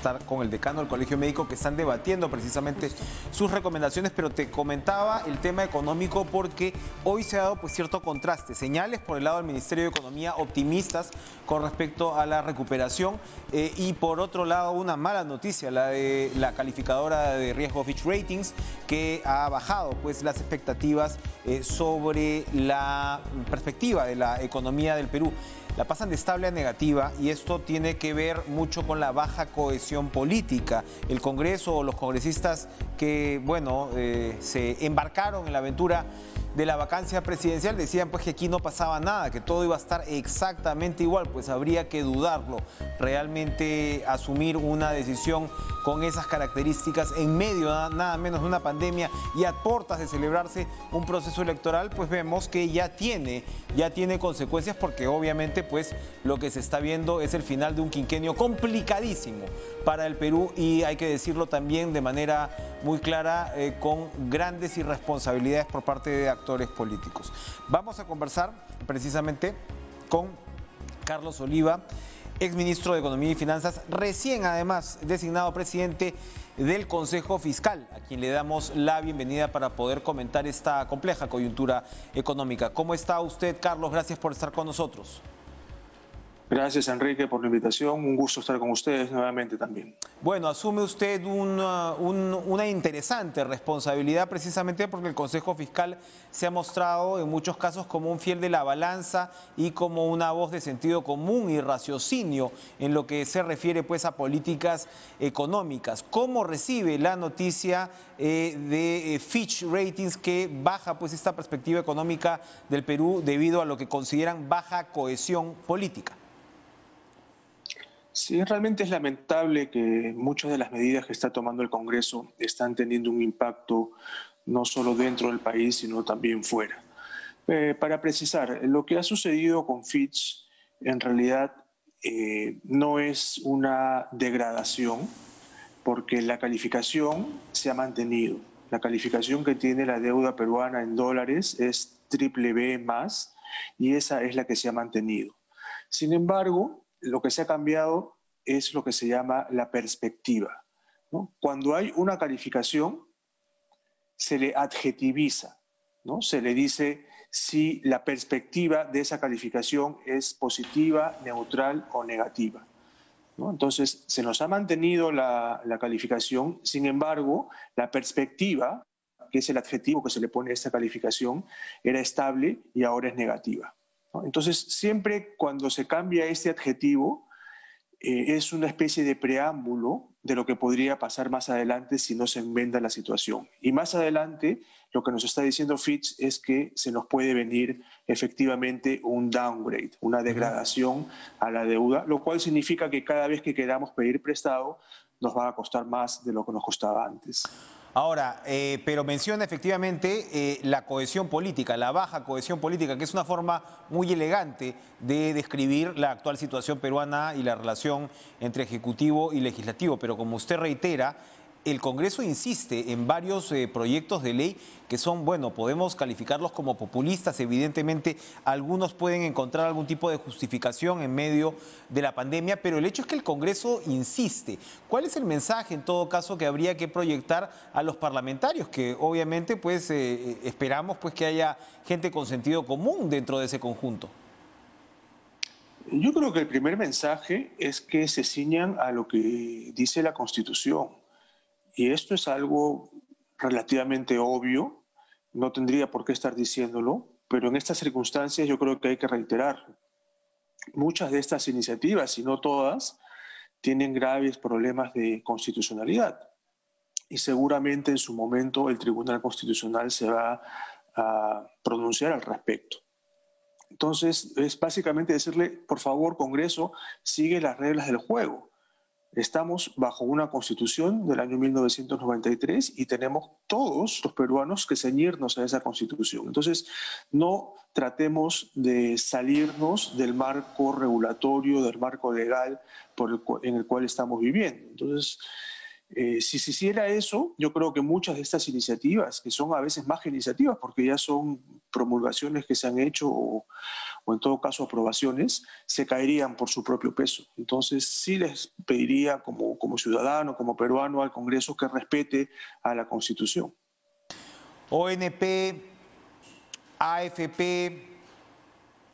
estar con el decano del Colegio Médico, que están debatiendo precisamente sus recomendaciones, pero te comentaba el tema económico porque hoy se ha dado pues cierto contraste, señales por el lado del Ministerio de Economía optimistas con respecto a la recuperación y por otro lado una mala noticia, la de la calificadora de riesgo Fitch Ratings, que ha bajado pues las expectativas sobre la perspectiva de la economía del Perú. La pasan de estable a negativa y esto tiene que ver mucho con la baja cohesión política. El Congreso o los congresistas que, bueno, se embarcaron en la aventura de la vacancia presidencial decían pues que aquí no pasaba nada, que todo iba a estar exactamente igual, pues habría que dudarlo. Realmente asumir una decisión con esas características en medio nada menos de una pandemia y a puertas de celebrarse un proceso electoral, pues vemos que ya tiene consecuencias porque obviamente pues lo que se está viendo es el final de un quinquenio complicadísimo para el Perú y hay que decirlo también de manera muy clara, con grandes irresponsabilidades por parte de actores políticos. Vamos a conversar precisamente con Carlos Oliva, exministro de Economía y Finanzas, recién además designado presidente del Consejo Fiscal, a quien le damos la bienvenida para poder comentar esta compleja coyuntura económica. ¿Cómo está usted, Carlos? Gracias por estar con nosotros. Gracias, Enrique, por la invitación. Un gusto estar con ustedes nuevamente también. Bueno, asume usted una interesante responsabilidad precisamente porque el Consejo Fiscal se ha mostrado en muchos casos como un fiel de la balanza y como una voz de sentido común y raciocinio en lo que se refiere pues a políticas económicas. ¿Cómo recibe la noticia de Fitch Ratings que baja pues esta perspectiva económica del Perú debido a lo que consideran baja cohesión política? Sí, realmente es lamentable que muchas de las medidas que está tomando el Congreso están teniendo un impacto no solo dentro del país, sino también fuera. Para precisar, lo que ha sucedido con Fitch en realidad no es una degradación, porque la calificación se ha mantenido. La calificación que tiene la deuda peruana en dólares es BBB+, y esa es la que se ha mantenido. Sin embargo, lo que se ha cambiado es lo que se llama la perspectiva, ¿no? Cuando hay una calificación, se le adjetiviza, ¿no? Se le dice si la perspectiva de esa calificación es positiva, neutral o negativa, ¿no? Entonces, se nos ha mantenido la calificación, sin embargo, la perspectiva, que es el adjetivo que se le pone a esta calificación, era estable y ahora es negativa, ¿no? Entonces, siempre cuando se cambia este adjetivo, es una especie de preámbulo de lo que podría pasar más adelante si no se enmenda la situación. Y más adelante, lo que nos está diciendo Fitch es que se nos puede venir efectivamente un downgrade, una degradación a la deuda, lo cual significa que cada vez que queramos pedir prestado, nos va a costar más de lo que nos costaba antes. Ahora, pero menciona efectivamente la cohesión política, la baja cohesión política, que es una forma muy elegante de describir la actual situación peruana y la relación entre ejecutivo y legislativo. Pero como usted reitera, el Congreso insiste en varios proyectos de ley que son, bueno, podemos calificarlos como populistas. Evidentemente, algunos pueden encontrar algún tipo de justificación en medio de la pandemia, pero el hecho es que el Congreso insiste. ¿Cuál es el mensaje, en todo caso, que habría que proyectar a los parlamentarios? Que obviamente, pues, esperamos pues, que haya gente con sentido común dentro de ese conjunto. Yo creo que el primer mensaje es que se ciñan a lo que dice la Constitución. Y esto es algo relativamente obvio, no tendría por qué estar diciéndolo, pero en estas circunstancias yo creo que hay que reiterarlo. Muchas de estas iniciativas, si no todas, tienen graves problemas de constitucionalidad. Y seguramente en su momento el Tribunal Constitucional se va a pronunciar al respecto. Entonces, es básicamente decirle, por favor, Congreso, sigue las reglas del juego. Estamos bajo una constitución del año 1993 y tenemos todos los peruanos que ceñirnos a esa constitución. Entonces, no tratemos de salirnos del marco regulatorio, del marco legal en el cual estamos viviendo. Entonces, Si se hiciera eso, yo creo que muchas de estas iniciativas, que son a veces más que iniciativas, porque ya son promulgaciones que se han hecho o en todo caso aprobaciones, se caerían por su propio peso. Entonces sí les pediría como ciudadano, como peruano al Congreso que respete a la Constitución. ONP, AFP,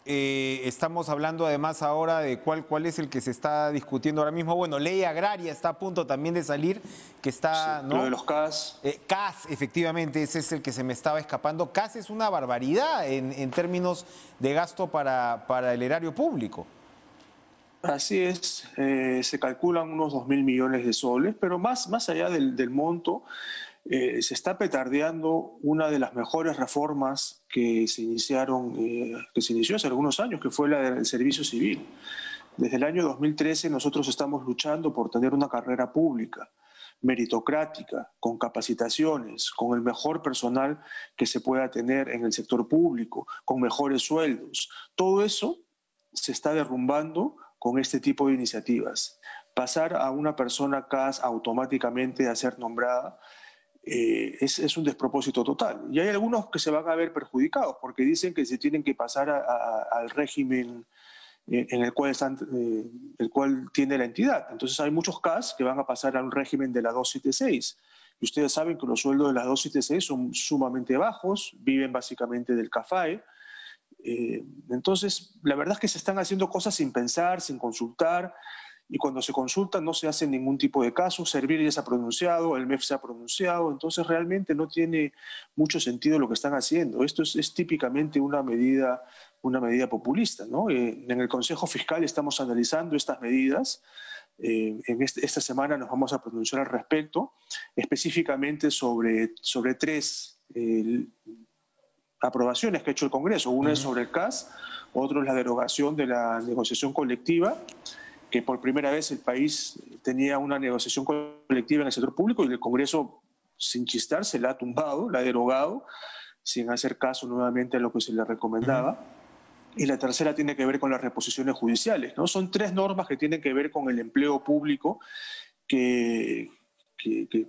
estamos hablando además ahora de cuál es el que se está discutiendo ahora mismo. Bueno, ley agraria está a punto también de salir, que está, Sí, ¿no? lo de los CAS. CAS, efectivamente, ese es el que se me estaba escapando. CAS es una barbaridad en términos de gasto para el erario público. Así es, se calculan unos 2.000 millones de soles, pero más allá del monto, se está petardeando una de las mejores reformas que se inició hace algunos años, que fue la del servicio civil. Desde el año 2013 nosotros estamos luchando por tener una carrera pública, meritocrática, con capacitaciones, con el mejor personal que se pueda tener en el sector público, con mejores sueldos. Todo eso se está derrumbando con este tipo de iniciativas. Pasar a una persona CAS automáticamente a ser nombrada es un despropósito total. Y hay algunos que se van a ver perjudicados porque dicen que se tienen que pasar al régimen en el cual tiene la entidad. Entonces hay muchos CAS que van a pasar a un régimen de la 276. Y ustedes saben que los sueldos de la 276 son sumamente bajos, viven básicamente del CAFAE. Entonces, la verdad es que se están haciendo cosas sin pensar, sin consultar, y cuando se consulta no se hace ningún tipo de caso. Servir ya se ha pronunciado, el MEF se ha pronunciado, entonces realmente no tiene mucho sentido lo que están haciendo. Esto es típicamente una medida populista, ¿no? En el Consejo Fiscal estamos analizando estas medidas. Esta semana nos vamos a pronunciar al respecto, específicamente sobre tres aprobaciones que ha hecho el Congreso. Una es sobre el CAS, otro es la derogación de la negociación colectiva, que por primera vez el país tenía una negociación colectiva en el sector público y el Congreso, sin chistar, se la ha tumbado, la ha derogado, sin hacer caso nuevamente a lo que se le recomendaba. Y la tercera tiene que ver con las reposiciones judiciales, ¿no? Son tres normas que tienen que ver con el empleo público que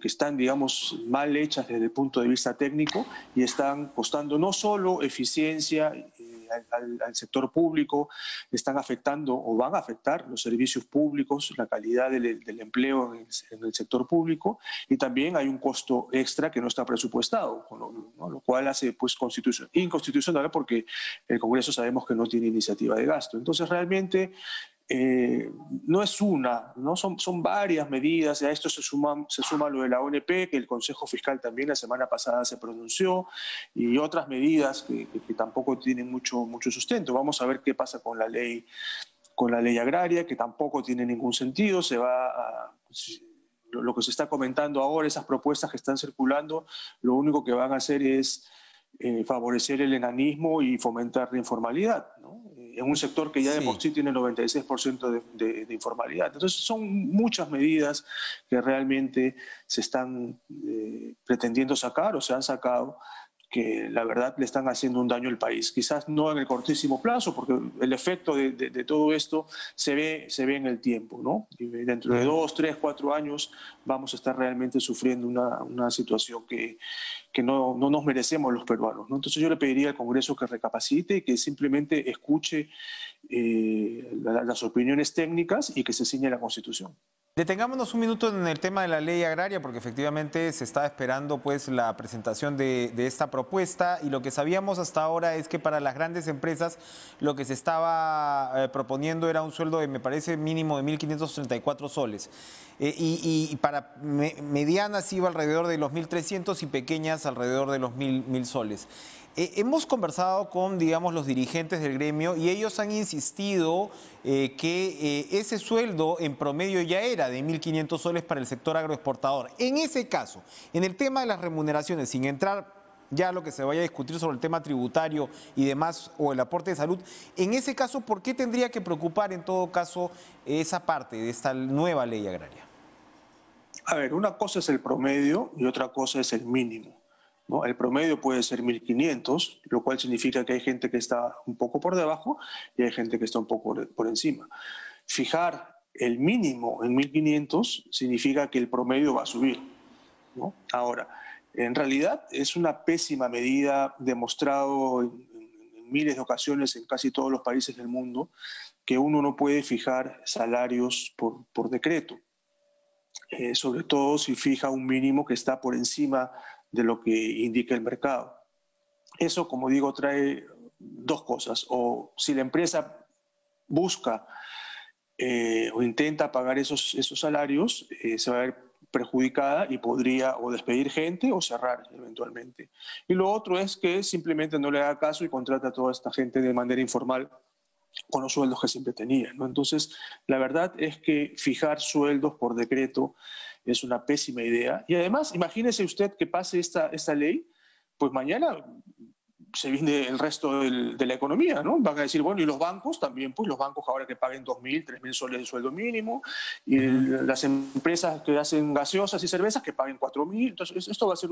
están, digamos, mal hechas desde el punto de vista técnico y están costando no solo eficiencia al sector público, están afectando o van a afectar los servicios públicos, la calidad del empleo en el sector público, y también hay un costo extra que no está presupuestado, ¿no? Lo cual hace pues inconstitucional porque el Congreso sabemos que no tiene iniciativa de gasto. Entonces realmente no es una, ¿no? Son varias medidas. A esto se suma lo de la ONP, que el Consejo Fiscal también la semana pasada se pronunció, y otras medidas que tampoco tienen mucho sustento. Vamos a ver qué pasa con la ley agraria, que tampoco tiene ningún sentido. Lo que se está comentando ahora, esas propuestas que están circulando, lo único que van a hacer es favorecer el enanismo y fomentar la informalidad, ¿no? En un sector que ya de por sí tiene 96% de informalidad. Entonces son muchas medidas que realmente se están pretendiendo sacar o se han sacado, que la verdad le están haciendo un daño al país. Quizás no en el cortísimo plazo, porque el efecto de todo esto se ve en el tiempo, ¿no? Y dentro de 2, 3, 4 años vamos a estar realmente sufriendo una situación que no nos merecemos los peruanos, ¿no? Entonces yo le pediría al Congreso que recapacite y que simplemente escuche las opiniones técnicas y que se ciñe la Constitución. Detengámonos un minuto en el tema de la ley agraria, porque efectivamente se está esperando pues la presentación de esta propuesta, y lo que sabíamos hasta ahora es que para las grandes empresas lo que se estaba proponiendo era un sueldo de, me parece, mínimo de 1.534 soles. Y para medianas iba alrededor de los 1.300 y pequeñas alrededor de los 1.000 soles. Hemos conversado con, digamos, los dirigentes del gremio y ellos han insistido que ese sueldo en promedio ya era de 1.500 soles para el sector agroexportador. En ese caso, en el tema de las remuneraciones, sin entrar ya a lo que se vaya a discutir sobre el tema tributario y demás, o el aporte de salud, en ese caso, ¿por qué tendría que preocupar en todo caso esa parte de esta nueva ley agraria? A ver, una cosa es el promedio y otra cosa es el mínimo, ¿no? El promedio puede ser 1.500, lo cual significa que hay gente que está un poco por debajo y hay gente que está un poco por encima. Fijar el mínimo en 1.500 significa que el promedio va a subir, ¿no? Ahora, en realidad es una pésima medida, demostrado en miles de ocasiones en casi todos los países del mundo, que uno no puede fijar salarios por decreto, sobre todo si fija un mínimo que está por encima de lo que indica el mercado. Eso, como digo, trae dos cosas: o si la empresa busca o intenta pagar esos salarios, se va a ver perjudicada y podría o despedir gente o cerrar eventualmente. Y lo otro es que simplemente no le haga caso y contrata a toda esta gente de manera informal con los sueldos que siempre tenía, ¿no? Entonces, la verdad es que fijar sueldos por decreto es una pésima idea. Y además, imagínese usted que pase esta ley, pues mañana se viene el resto de la economía, ¿no? Van a decir, bueno, y los bancos también, pues los bancos ahora que paguen 2.000, 3.000 soles de sueldo mínimo, y las empresas que hacen gaseosas y cervezas que paguen 4.000. Entonces, esto va a ser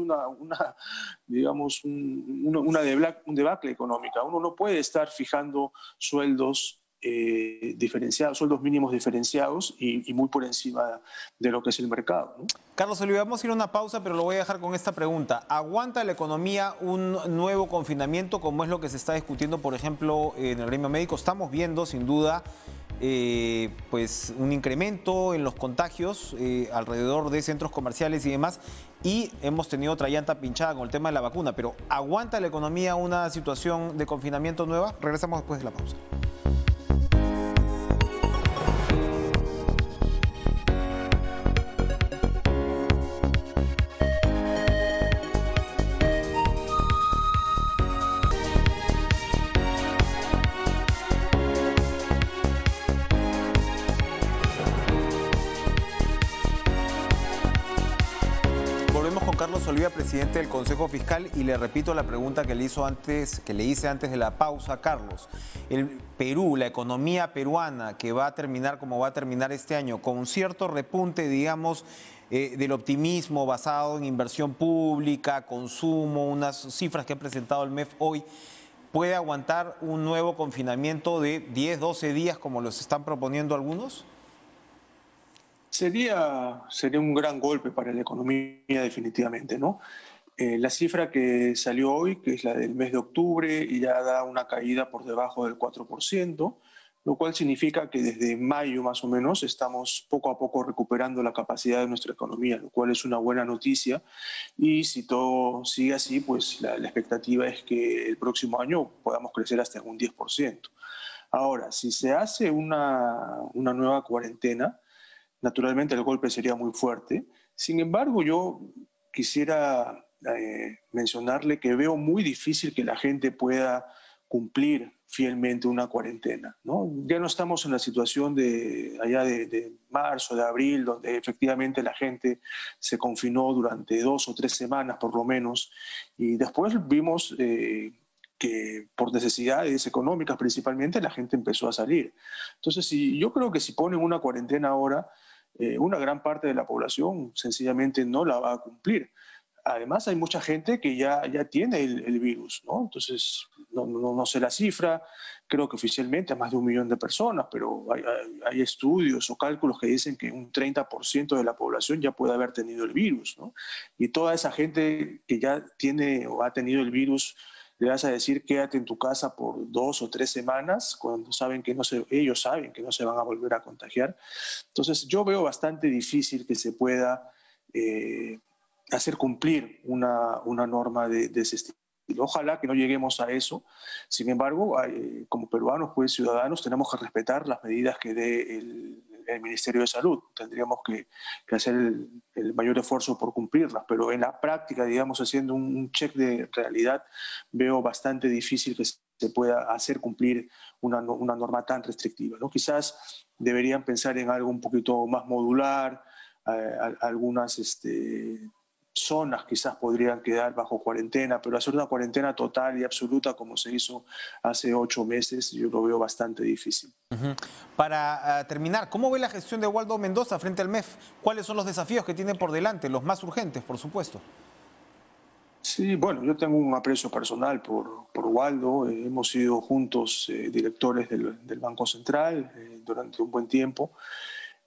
digamos, un debacle económica. Uno no puede estar fijando sueldos diferenciados, sueldos mínimos diferenciados y muy por encima de lo que es el mercado, ¿no? Carlos Oliva, vamos a ir a una pausa, pero lo voy a dejar con esta pregunta. ¿Aguanta la economía un nuevo confinamiento, como es lo que se está discutiendo, por ejemplo, en el gremio médico? Estamos viendo, sin duda, pues un incremento en los contagios alrededor de centros comerciales y demás, y hemos tenido otra llanta pinchada con el tema de la vacuna. Pero ¿aguanta la economía una situación de confinamiento nueva? Regresamos después de la pausa. Volvemos con Carlos Oliva, presidente del Consejo Fiscal, y le repito la pregunta que le hice antes de la pausa. Carlos, el Perú, la economía peruana, que va a terminar como va a terminar este año, con un cierto repunte, digamos, del optimismo basado en inversión pública, consumo, unas cifras que ha presentado el MEF hoy, ¿puede aguantar un nuevo confinamiento de 10, 12 días como los están proponiendo algunos? Sería un gran golpe para la economía, definitivamente, ¿no? La cifra que salió hoy, que es la del mes de octubre, ya da una caída por debajo del 4%, lo cual significa que desde mayo más o menos estamos poco a poco recuperando la capacidad de nuestra economía, lo cual es una buena noticia. Y si todo sigue así, pues la expectativa es que el próximo año podamos crecer hasta un 10%. Ahora, si se hace una nueva cuarentena, naturalmente el golpe sería muy fuerte. Sin embargo, yo quisiera mencionarle que veo muy difícil que la gente pueda cumplir fielmente una cuarentena, ¿no? Ya no estamos en la situación de allá de marzo, de abril, donde efectivamente la gente se confinó durante 2 o 3 semanas por lo menos, y después vimos que por necesidades económicas principalmente la gente empezó a salir. Entonces, yo creo que si ponen una cuarentena ahora, una gran parte de la población sencillamente no la va a cumplir. Además, hay mucha gente que ya tiene el virus, ¿no? Entonces, no sé la cifra, creo que oficialmente a más de 1 millón de personas, pero hay estudios o cálculos que dicen que un 30% de la población ya puede haber tenido el virus, ¿no? Y toda esa gente que ya tiene o ha tenido el virus, le vas a decir quédate en tu casa por 2 o 3 semanas, cuando saben que ellos saben que no se van a volver a contagiar. Entonces, yo veo bastante difícil que se pueda hacer cumplir una norma de ese estilo. Ojalá que no lleguemos a eso. Sin embargo, como peruanos, pues ciudadanos, tenemos que respetar las medidas que dé el Ministerio de Salud. Tendríamos que hacer el mayor esfuerzo por cumplirlas, pero en la práctica, digamos, haciendo un check de realidad, veo bastante difícil que se pueda hacer cumplir una norma tan restrictiva, ¿no? Quizás deberían pensar en algo un poquito más modular, algunas zonas quizás podrían quedar bajo cuarentena, pero hacer una cuarentena total y absoluta como se hizo hace 8 meses, yo lo veo bastante difícil. Para terminar, ¿cómo ve la gestión de Waldo Mendoza frente al MEF? ¿Cuáles son los desafíos que tiene por delante? Los más urgentes, por supuesto. Sí, bueno, yo tengo un aprecio personal por Waldo. Hemos sido juntos directores del Banco Central durante un buen tiempo.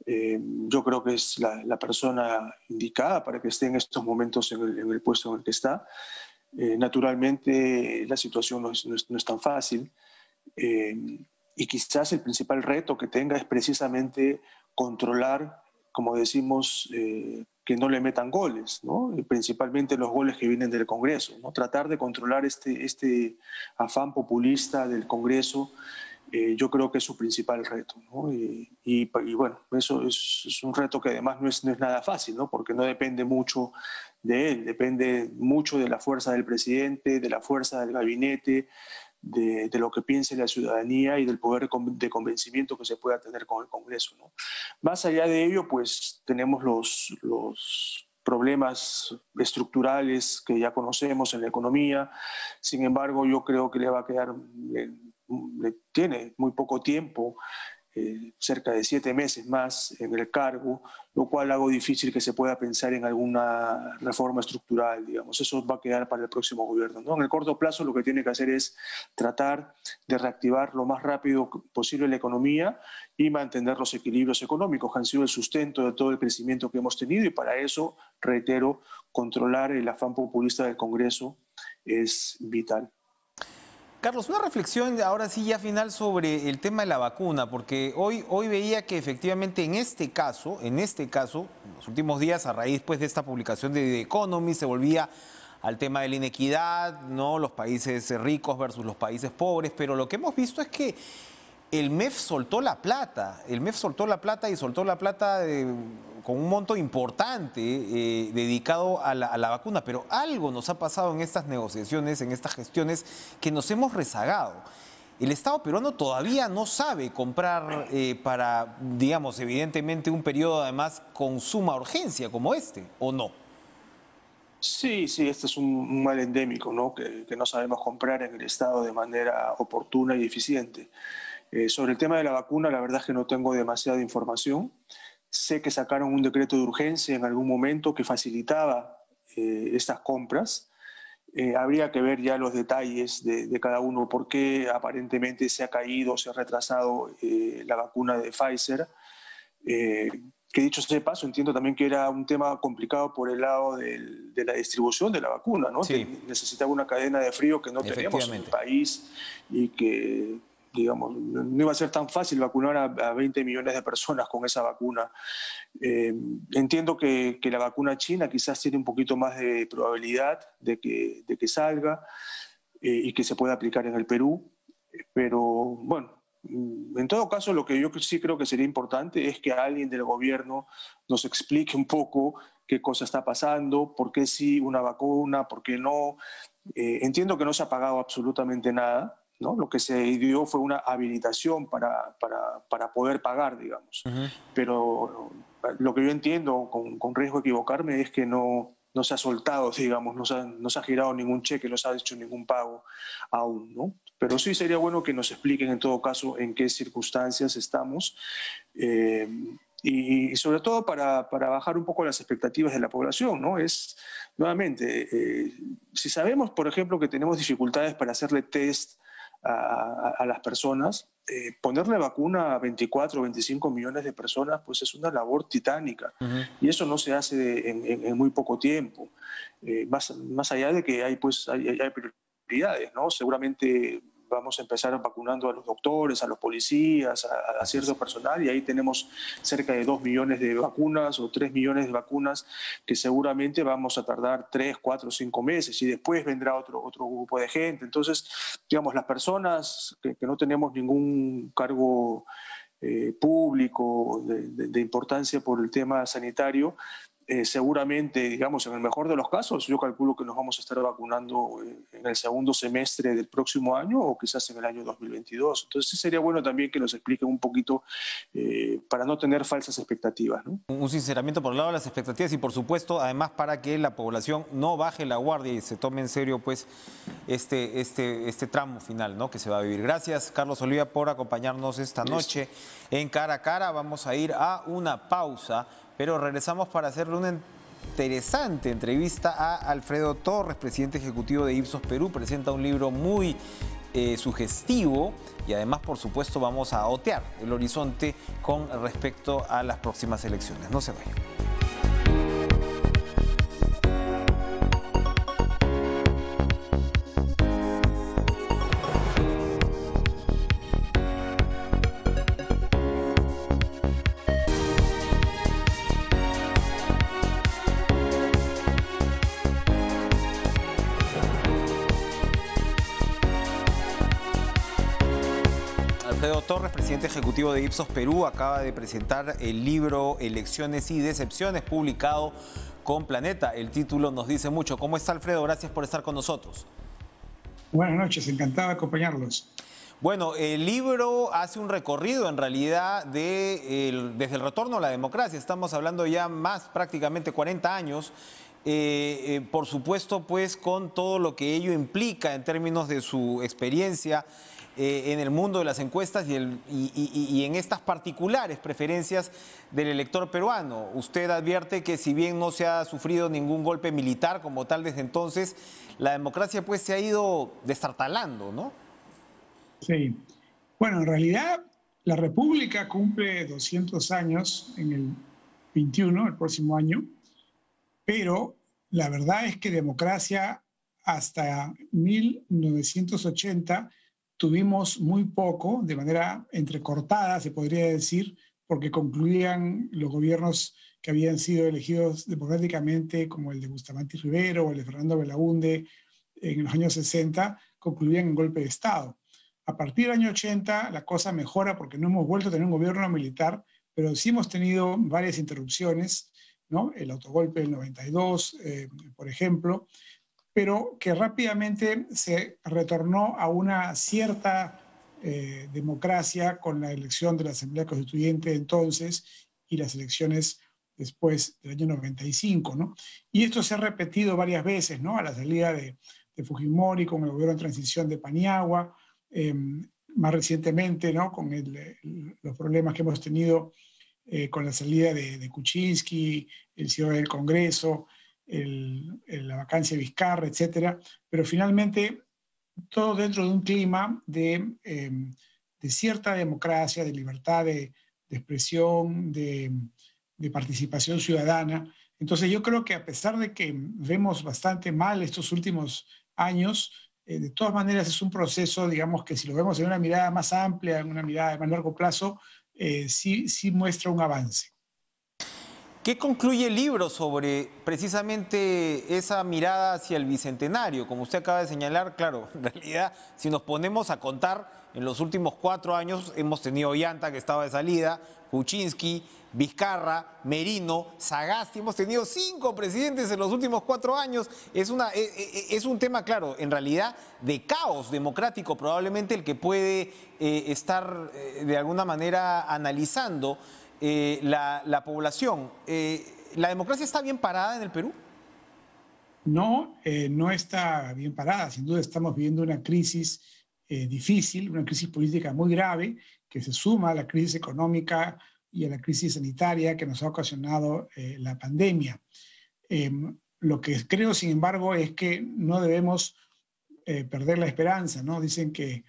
Yo creo que es la persona indicada para que esté en estos momentos en el puesto en el que está. Naturalmente la situación no es tan fácil, y quizás el principal reto que tenga es precisamente controlar, como decimos, que no le metan goles, ¿no? Y principalmente los goles que vienen del Congreso, ¿no? Tratar de controlar este afán populista del Congreso. Yo creo que es su principal reto, ¿no? Y bueno, eso es un reto que además no es nada fácil, ¿no? Porque no depende mucho de él, depende mucho de la fuerza del presidente, de la fuerza del gabinete, de lo que piense la ciudadanía y del poder de convencimiento que se pueda tener con el Congreso, ¿no? Más allá de ello, pues tenemos los problemas estructurales que ya conocemos en la economía. Sin embargo, yo creo que le va a quedar, tiene muy poco tiempo, cerca de 7 meses más en el cargo, lo cual hago difícil que se pueda pensar en alguna reforma estructural, digamos. Eso va a quedar para el próximo gobierno, ¿no? En el corto plazo lo que tiene que hacer es tratar de reactivar lo más rápido posible la economía y mantener los equilibrios económicos, que han sido el sustento de todo el crecimiento que hemos tenido, y para eso, reitero, controlar el afán populista del Congreso es vital. Carlos, una reflexión ahora sí ya final sobre el tema de la vacuna, porque hoy veía que efectivamente en este caso, en los últimos días, a raíz pues, de esta publicación de The Economist, se volvía al tema de la inequidad, ¿no? Los países ricos versus los países pobres, pero lo que hemos visto es que el MEF soltó la plata, y soltó la plata con un monto importante dedicado a la vacuna, pero algo nos ha pasado en estas negociaciones, en estas gestiones, que nos hemos rezagado. El Estado peruano todavía no sabe comprar para, digamos, evidentemente un periodo además con suma urgencia como este, ¿o no? Sí, este es un mal endémico, ¿no? Que no sabemos comprar en el Estado de manera oportuna y eficiente. Sobre el tema de la vacuna, la verdad es que no tengo demasiada información. Sé que sacaron un decreto de urgencia en algún momento que facilitaba estas compras. Habría que ver ya los detalles de cada uno, por qué aparentemente se ha caído, se ha retrasado la vacuna de Pfizer. Que dicho sea de paso, entiendo también que era un tema complicado por el lado de la distribución de la vacuna, ¿no? Sí, Necesitaba una cadena de frío que no tenemos en el efectivamente. país, y que, digamos, no iba a ser tan fácil vacunar a 20 millones de personas con esa vacuna. Entiendo que la vacuna china quizás tiene un poquito más de probabilidad de que salga y que se pueda aplicar en el Perú, pero bueno. En todo caso, lo que yo sí creo que sería importante es que alguien del gobierno nos explique un poco qué cosa está pasando, por qué sí una vacuna, por qué no. Entiendo que no se ha pagado absolutamente nada, ¿no? Lo que se dio fue una habilitación para poder pagar, digamos. Ujú. Pero lo que yo entiendo, con riesgo de equivocarme, es que no se ha soltado, digamos, no se ha girado ningún cheque, no se ha hecho ningún pago aún, ¿no? Pero sí sería bueno que nos expliquen en todo caso en qué circunstancias estamos, eh, y sobre todo para bajar un poco las expectativas de la población, ¿no? Es, nuevamente, si sabemos, por ejemplo, que tenemos dificultades para hacerle test a las personas, ponerle vacuna a 24 o 25 millones de personas, pues es una labor titánica, Ujú. y eso no se hace en muy poco tiempo. Más allá de que hay prioridades, ¿no? Seguramente vamos a empezar vacunando a los doctores, a los policías, a Así es. cierto personal, y ahí tenemos cerca de 2 millones de vacunas o 3 millones de vacunas que seguramente vamos a tardar 3, 4, 5 meses, y después vendrá otro grupo de gente. Entonces, digamos, las personas que no tenemos ningún cargo público de importancia por el tema sanitario, seguramente, digamos, en el mejor de los casos, yo calculo que nos vamos a estar vacunando en el segundo semestre del próximo año, o quizás en el año 2022. Entonces sí sería bueno también que nos expliquen un poquito, para no tener falsas expectativas, ¿no? Un sinceramiento por el lado de las expectativas y por supuesto además para que la población no baje la guardia y se tome en serio pues este tramo final, ¿no?, que se va a vivir. Gracias Carlos Olivia por acompañarnos esta Listo. noche en Cara a Cara. Vamos a ir a una pausa, pero regresamos para hacerle una interesante entrevista a Alfredo Torres, presidente ejecutivo de Ipsos Perú. Presenta un libro muy sugestivo y además, por supuesto, vamos a otear el horizonte con respecto a las próximas elecciones. No se vayan. Alfredo Torres, presidente ejecutivo de Ipsos Perú, acaba de presentar el libro Elecciones y Decepciones, publicado con Planeta. El título nos dice mucho. ¿Cómo está, Alfredo? Gracias por estar con nosotros. Buenas noches, encantado de acompañarlos. Bueno, el libro hace un recorrido en realidad desde el retorno a la democracia. Estamos hablando ya más prácticamente 40 años. Por supuesto, pues con todo lo que ello implica en términos de su experiencia en el mundo de las encuestas y en estas particulares preferencias del elector peruano. Usted advierte que si bien no se ha sufrido ningún golpe militar como tal desde entonces, la democracia pues se ha ido destartalando, ¿no? Sí. Bueno, en realidad la República cumple 200 años en el 21, el próximo año, pero la verdad es que democracia hasta 1980 tuvimos muy poco, de manera entrecortada, se podría decir, porque concluían los gobiernos que habían sido elegidos democráticamente, como el de Bustamante Rivero o el de Fernando Belaúnde en los años 60, concluían en golpe de Estado. A partir del año 80 la cosa mejora porque no hemos vuelto a tener un gobierno militar, pero sí hemos tenido varias interrupciones, ¿no? El autogolpe del 92, por ejemplo, pero que rápidamente se retornó a una cierta democracia con la elección de la Asamblea Constituyente entonces y las elecciones después del año 95, ¿no? Y esto se ha repetido varias veces, ¿no? A la salida de Fujimori con el gobierno de transición de Paniagua, más recientemente, ¿no? Con los problemas que hemos tenido con la salida de Kuczynski, el cierre del Congreso, la vacancia de Vizcarra, etcétera, pero finalmente todo dentro de un clima de cierta democracia, de libertad de expresión, de participación ciudadana. Entonces yo creo que a pesar de que vemos bastante mal estos últimos años, de todas maneras es un proceso, digamos que si lo vemos en una mirada más amplia, en una mirada de más largo plazo, sí muestra un avance. ¿Qué concluye el libro sobre precisamente esa mirada hacia el bicentenario? Como usted acaba de señalar, claro, en realidad, si nos ponemos a contar, en los últimos 4 años hemos tenido Ollanta, que estaba de salida, Kuczynski, Vizcarra, Merino, Sagasti, hemos tenido 5 presidentes en los últimos 4 años. Es un tema, claro, en realidad de caos democrático, probablemente el que puede estar de alguna manera analizando la población. ¿La democracia está bien parada en el Perú? No, no está bien parada. Sin duda estamos viviendo una crisis difícil, una crisis política muy grave, que se suma a la crisis económica y a la crisis sanitaria que nos ha ocasionado la pandemia. Lo que creo, sin embargo, es que no debemos perder la esperanza, ¿no? Dicen que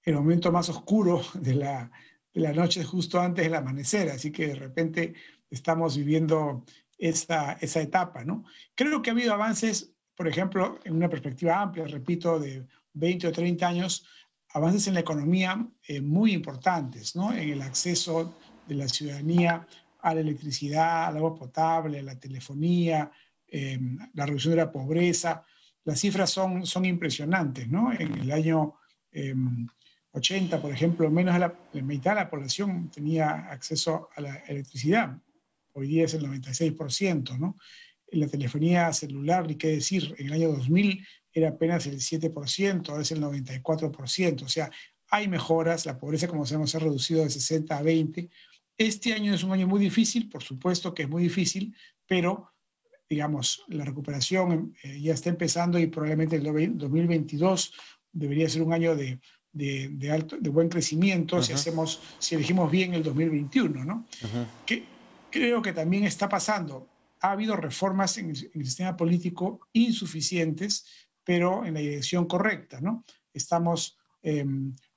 el momento más oscuro de la noche es justo antes del amanecer, así que de repente estamos viviendo esa etapa, ¿no? Creo que ha habido avances, por ejemplo, en una perspectiva amplia, repito, de 20 o 30 años, avances en la economía muy importantes, ¿no? En el acceso de la ciudadanía a la electricidad, al agua potable, a la telefonía, la reducción de la pobreza. Las cifras son impresionantes, ¿no? En el año 80, por ejemplo, menos de la mitad de la población tenía acceso a la electricidad. Hoy día es el 96%, ¿no? En la telefonía celular, ni qué decir, en el año 2000 era apenas el 7%, ahora es el 94%. O sea, hay mejoras, la pobreza, como sabemos, se ha reducido de 60 a 20. Este año es un año muy difícil, por supuesto que es muy difícil, pero, digamos, la recuperación ya está empezando y probablemente el 2022 debería ser un año de buen crecimiento si elegimos bien el 2021, ¿no? Que creo que también está pasando. Ha habido reformas en el sistema político insuficientes pero en la dirección correcta, ¿no? Estamos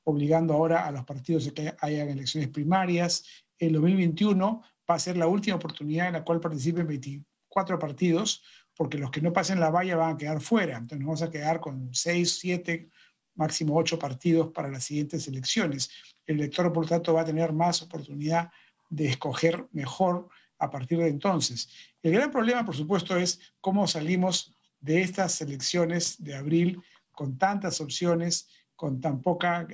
obligando ahora a los partidos a que hayan elecciones primarias. El 2021 va a ser la última oportunidad en la cual participen 24 partidos, porque los que no pasen la valla van a quedar fuera. Entonces nos vamos a quedar con 6, 7, máximo 8 partidos para las siguientes elecciones. El elector, por lo tanto, va a tener más oportunidad de escoger mejor a partir de entonces. El gran problema, por supuesto, es cómo salimos de estas elecciones de abril con tantas opciones, con tan poca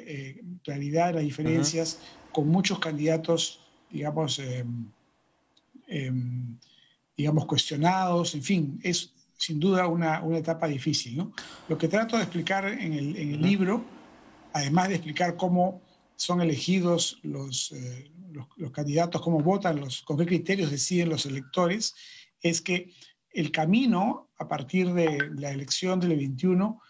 claridad de las diferencias, con muchos candidatos, digamos, cuestionados, en fin, es sin duda una etapa difícil, ¿no? Lo que trato de explicar en el libro, además de explicar cómo son elegidos los candidatos, cómo votan, con qué criterios deciden los electores, es que el camino a partir de la elección del 21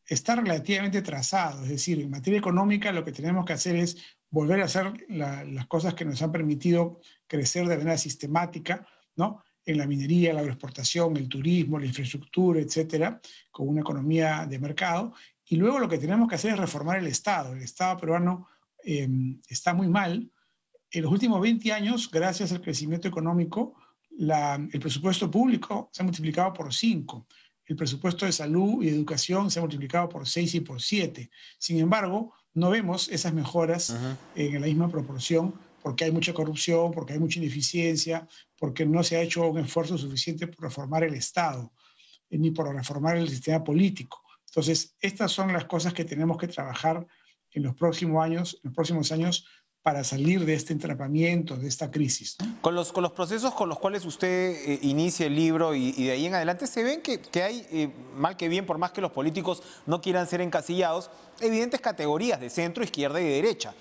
está relativamente trazado. Es decir, en materia económica lo que tenemos que hacer es volver a hacer las cosas que nos han permitido crecer de manera sistemática, ¿no? En la minería, la agroexportación, el turismo, la infraestructura, etcétera, con una economía de mercado. Y luego lo que tenemos que hacer es reformar el Estado. El Estado peruano está muy mal. En los últimos 20 años, gracias al crecimiento económico, el presupuesto público se ha multiplicado por 5. El presupuesto de salud y educación se ha multiplicado por 6 y por 7. Sin embargo, no vemos esas mejoras en la misma proporción porque hay mucha corrupción, porque hay mucha ineficiencia, porque no se ha hecho un esfuerzo suficiente por reformar el Estado, ni por reformar el sistema político. Entonces, estas son las cosas que tenemos que trabajar en los próximos años para salir de este entrampamiento, de esta crisis, ¿no? Con los procesos con los cuales usted inicia el libro y de ahí en adelante se ven que hay, mal que bien, por más que los políticos no quieran ser encasillados, evidentes categorías de centro, izquierda y de derecha.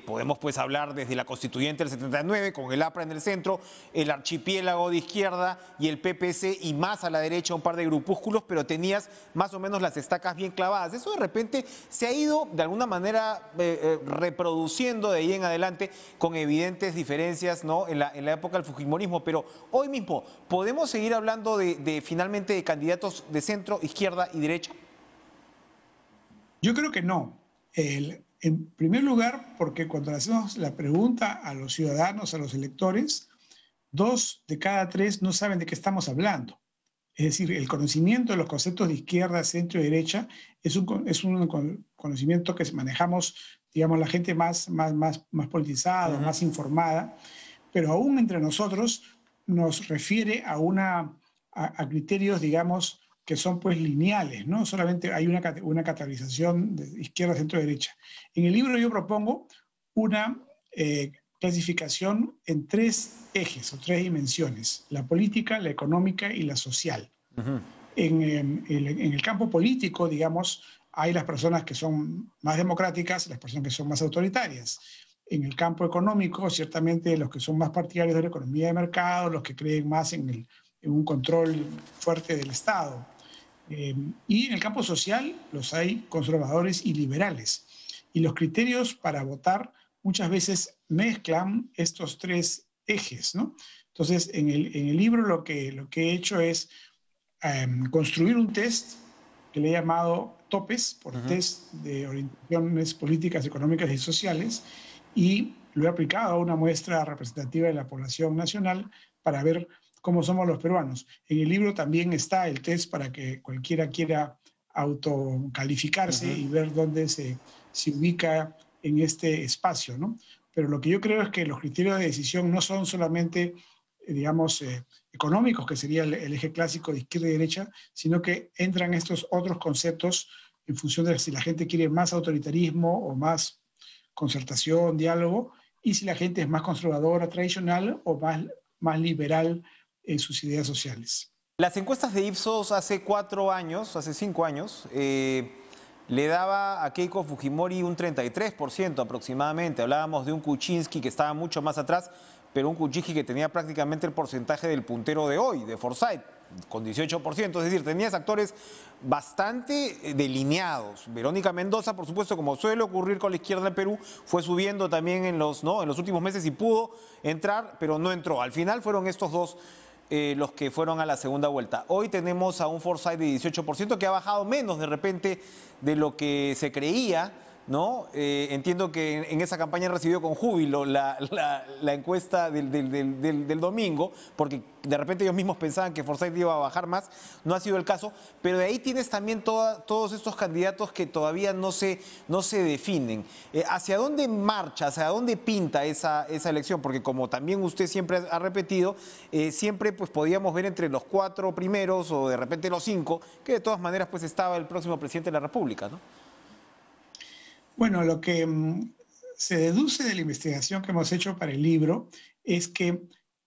Podemos pues hablar desde la constituyente del 79, con el APRA en el centro, el archipiélago de izquierda y el PPC, y más a la derecha un par de grupúsculos, pero tenías más o menos las estacas bien clavadas. Eso de repente se ha ido de alguna manera reproduciendo de ahí en adelante con evidentes diferencias, ¿no? en la época del fujimorismo, pero hoy mismo, ¿podemos seguir hablando finalmente de candidatos de centro, izquierda y derecha? Yo creo que no. En primer lugar, porque cuando le hacemos la pregunta a los ciudadanos, a los electores, 2 de cada 3 no saben de qué estamos hablando. Es decir, el conocimiento de los conceptos de izquierda, centro y derecha es un conocimiento que manejamos, digamos, la gente más politizada, más informada, pero aún entre nosotros nos refiere a criterios, digamos, que son pues lineales, ¿no? Solamente hay una categorización de izquierda, centro, derecha. En el libro yo propongo una clasificación en 3 ejes o 3 dimensiones: la política, la económica y la social. En el campo político, digamos, hay las personas que son más democráticas y las personas que son más autoritarias. En el campo económico, ciertamente los que son más partidarios de la economía de mercado, los que creen más en un control fuerte del Estado. Y en el campo social los hay conservadores y liberales. Y los criterios para votar muchas veces mezclan estos 3 ejes, ¿no? Entonces, en el libro lo que he hecho es construir un test que le he llamado TOPES, por test de orientaciones políticas, económicas y sociales, y lo he aplicado a una muestra representativa de la población nacional para ver cómo somos los peruanos. En el libro también está el test para que cualquiera quiera autocalificarse y ver dónde se ubica en este espacio, ¿no? Pero lo que yo creo es que los criterios de decisión no son solamente, digamos, económicos, que sería el eje clásico de izquierda y derecha, sino que entran estos otros conceptos en función de si la gente quiere más autoritarismo o más concertación, diálogo, y si la gente es más conservadora, tradicional, o más liberal en sus ideas sociales. Las encuestas de Ipsos hace 5 años, le daba a Keiko Fujimori un 33% aproximadamente. Hablábamos de un Kuczynski que estaba mucho más atrás, pero un Kuczynski que tenía prácticamente el porcentaje del puntero de hoy, de Forsyth, con 18%. Es decir, tenías actores bastante delineados. Verónica Mendoza, por supuesto, como suele ocurrir con la izquierda en Perú, fue subiendo también en los últimos meses y pudo entrar, pero no entró. Al final fueron estos dos los que fueron a la segunda vuelta. Hoy tenemos a un Forsyth de 18% que ha bajado menos de repente de lo que se creía, ¿no? Entiendo que en esa campaña recibió con júbilo la encuesta del domingo, porque de repente ellos mismos pensaban que Forsyth iba a bajar más, no ha sido el caso, pero de ahí tienes también todos estos candidatos que todavía no se definen. ¿Hacia dónde marcha, hacia dónde pinta esa elección? Porque como también usted siempre ha repetido, siempre pues podíamos ver entre los 4 primeros o de repente los 5, que de todas maneras pues estaba el próximo presidente de la República, ¿no? Bueno, lo que se deduce de la investigación que hemos hecho para el libro es que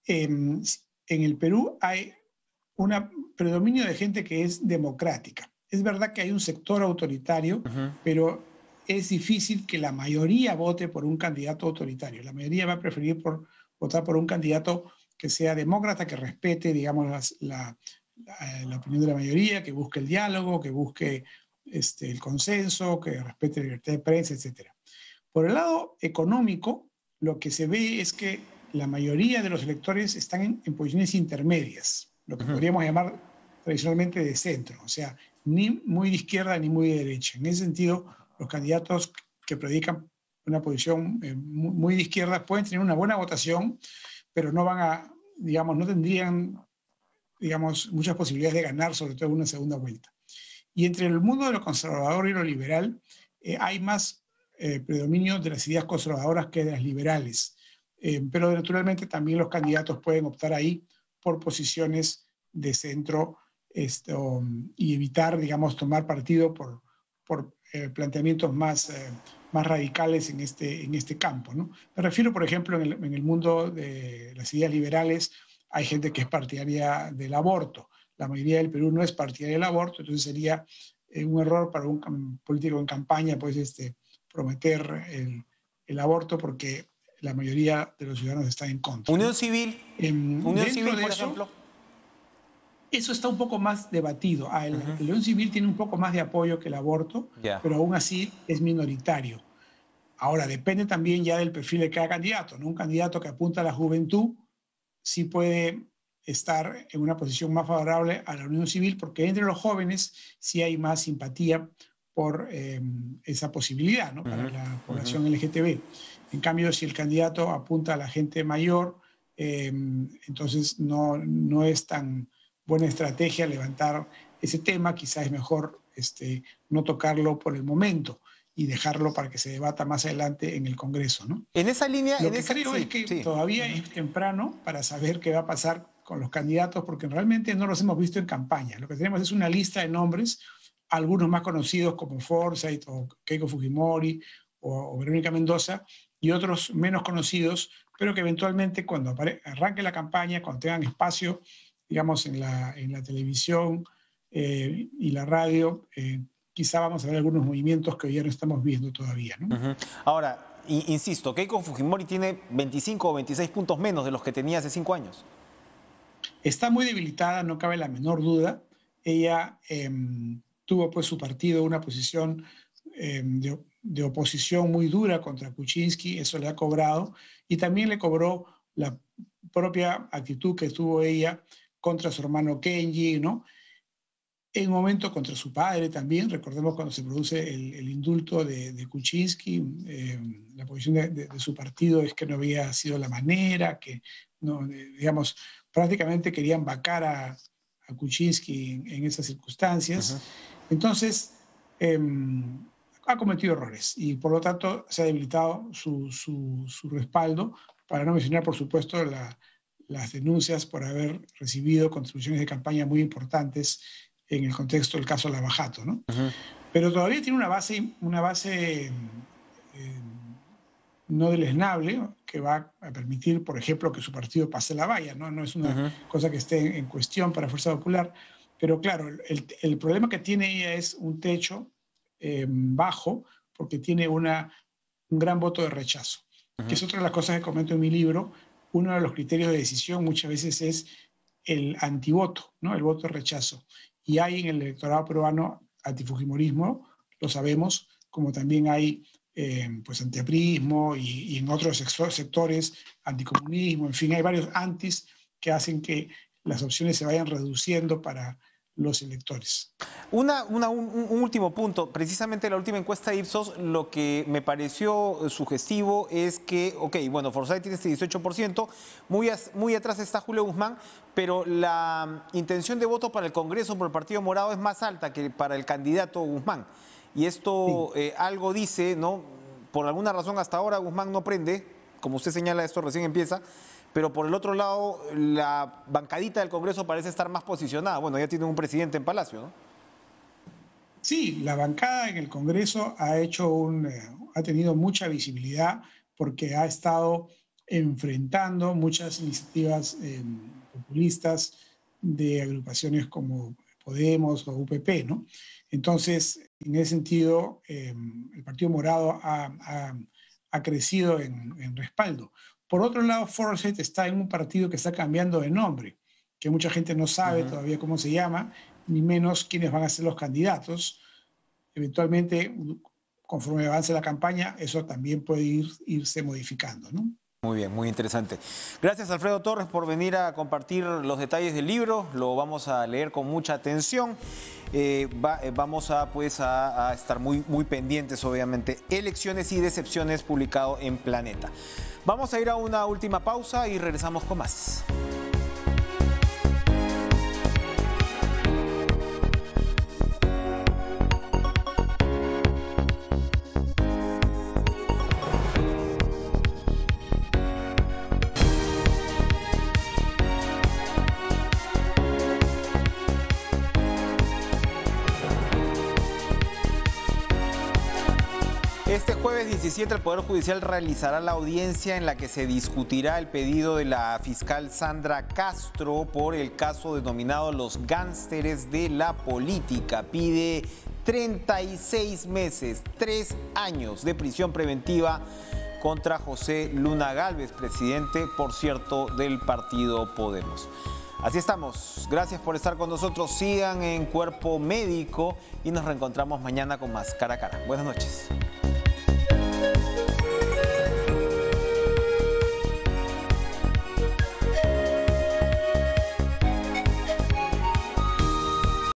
en el Perú hay un predominio de gente que es democrática. Es verdad que hay un sector autoritario, pero es difícil que la mayoría vote por un candidato autoritario. La mayoría va a preferir votar por un candidato que sea demócrata, que respete, digamos, la opinión de la mayoría, que busque el diálogo, que busque el consenso, que respete la libertad de prensa, etc. Por el lado económico, lo que se ve es que la mayoría de los electores están en posiciones intermedias, lo que podríamos llamar tradicionalmente de centro, o sea, ni muy de izquierda ni muy de derecha. En ese sentido, los candidatos que predican una posición muy de izquierda pueden tener una buena votación, pero no van a, digamos, no tendrían, digamos, muchas posibilidades de ganar, sobre todo en una segunda vuelta. Y entre el mundo de lo conservador y lo liberal hay más predominio de las ideas conservadoras que de las liberales. Pero naturalmente también los candidatos pueden optar ahí por posiciones de centro y evitar, digamos, tomar partido por planteamientos más radicales en este campo, ¿no? Me refiero, por ejemplo, en el mundo de las ideas liberales hay gente que es partidaria del aborto. La mayoría del Perú no es partidaria del aborto, entonces sería un error para un político en campaña pues, prometer el aborto porque la mayoría de los ciudadanos están en contra. Unión Civil, Unión Civil, por ejemplo. Eso está un poco más debatido. La Unión Civil tiene un poco más de apoyo que el aborto, pero aún así es minoritario. Ahora, depende también ya del perfil de cada candidato, ¿no? Un candidato que apunta a la juventud sí puede estar en una posición más favorable a la unión civil, porque entre los jóvenes sí hay más simpatía por esa posibilidad, ¿no? Para la población LGTB. En cambio, si el candidato apunta a la gente mayor, entonces no es tan buena estrategia levantar ese tema. Quizás es mejor no tocarlo por el momento y dejarlo para que se debata más adelante en el Congreso, ¿no? En esa línea... Lo que creo es que todavía es temprano para saber qué va a pasar con los candidatos, porque realmente no los hemos visto en campaña. Lo que tenemos es una lista de nombres, algunos más conocidos como Forsyth o Keiko Fujimori o Verónica Mendoza, y otros menos conocidos, pero que eventualmente cuando arranque la campaña, cuando tengan espacio, digamos, en la televisión y la radio, quizá vamos a ver algunos movimientos que hoy ya no estamos viendo todavía, ¿no? Ahora, insisto, Keiko Fujimori tiene 25 o 26 puntos menos de los que tenía hace 5 años. Está muy debilitada, no cabe la menor duda. Ella tuvo pues su partido una posición de oposición muy dura contra Kuczynski, eso le ha cobrado, y también le cobró la propia actitud que tuvo ella contra su hermano Kenji, ¿no? En un momento contra su padre también. Recordemos cuando se produce el indulto de Kuczynski, la posición de su partido es que no había sido la manera, que no, digamos, prácticamente querían vacar a Kuczynski en esas circunstancias. Entonces, ha cometido errores y por lo tanto se ha debilitado su respaldo, para no mencionar, por supuesto, las denuncias por haber recibido contribuciones de campaña muy importantes en el contexto del caso Lavajato, ¿no? Pero todavía tiene una base no deleznable que va a permitir, por ejemplo, que su partido pase la valla, ¿no? No es una cosa que esté en cuestión para Fuerza Popular, pero claro, el problema que tiene ella es un techo bajo, porque tiene un gran voto de rechazo, que es otra de las cosas que comento en mi libro. Uno de los criterios de decisión muchas veces es el antivoto, ¿no? El voto de rechazo. Y hay en el electorado peruano antifujimorismo, lo sabemos, como también hay pues antiaprismo y en otros sectores anticomunismo, en fin, hay varios antis que hacen que las opciones se vayan reduciendo para los electores. Un último punto, precisamente la última encuesta de Ipsos, lo que me pareció sugestivo es que, bueno, Forsyth tiene este 18%, muy atrás está Julio Guzmán, pero la intención de voto para el Congreso por el Partido Morado es más alta que para el candidato Guzmán. Y esto algo dice, ¿no? Por alguna razón hasta ahora Guzmán no prende, como usted señala, esto recién empieza, pero por el otro lado, la bancadita del Congreso parece estar más posicionada. Bueno, ya tiene un presidente en Palacio, ¿no? Sí, la bancada en el Congreso ha tenido mucha visibilidad porque ha estado enfrentando muchas iniciativas populistas de agrupaciones como Podemos o UPP, ¿no? Entonces, en ese sentido, el Partido Morado ha crecido en respaldo. Por otro lado, Forsyth está en un partido que está cambiando de nombre, que mucha gente no sabe todavía cómo se llama, ni menos quiénes van a ser los candidatos. Eventualmente, conforme avance la campaña, eso también puede irse modificando, ¿no? Muy bien, muy interesante. Gracias, Alfredo Torres, por venir a compartir los detalles del libro. Lo vamos a leer con mucha atención. Vamos a estar muy pendientes, obviamente. Elecciones y decepciones, publicado en Planeta. Vamos a ir a una última pausa y regresamos con más. Este jueves 17 el Poder Judicial realizará la audiencia en la que se discutirá el pedido de la fiscal Sandra Castro por el caso denominado Los Gánsteres de la Política. Pide 36 meses, 3 años de prisión preventiva contra José Luna Gálvez, presidente, por cierto, del partido Podemos. Así estamos. Gracias por estar con nosotros. Sigan en Cuerpo Médico y nos reencontramos mañana con más Cara a Cara. Buenas noches.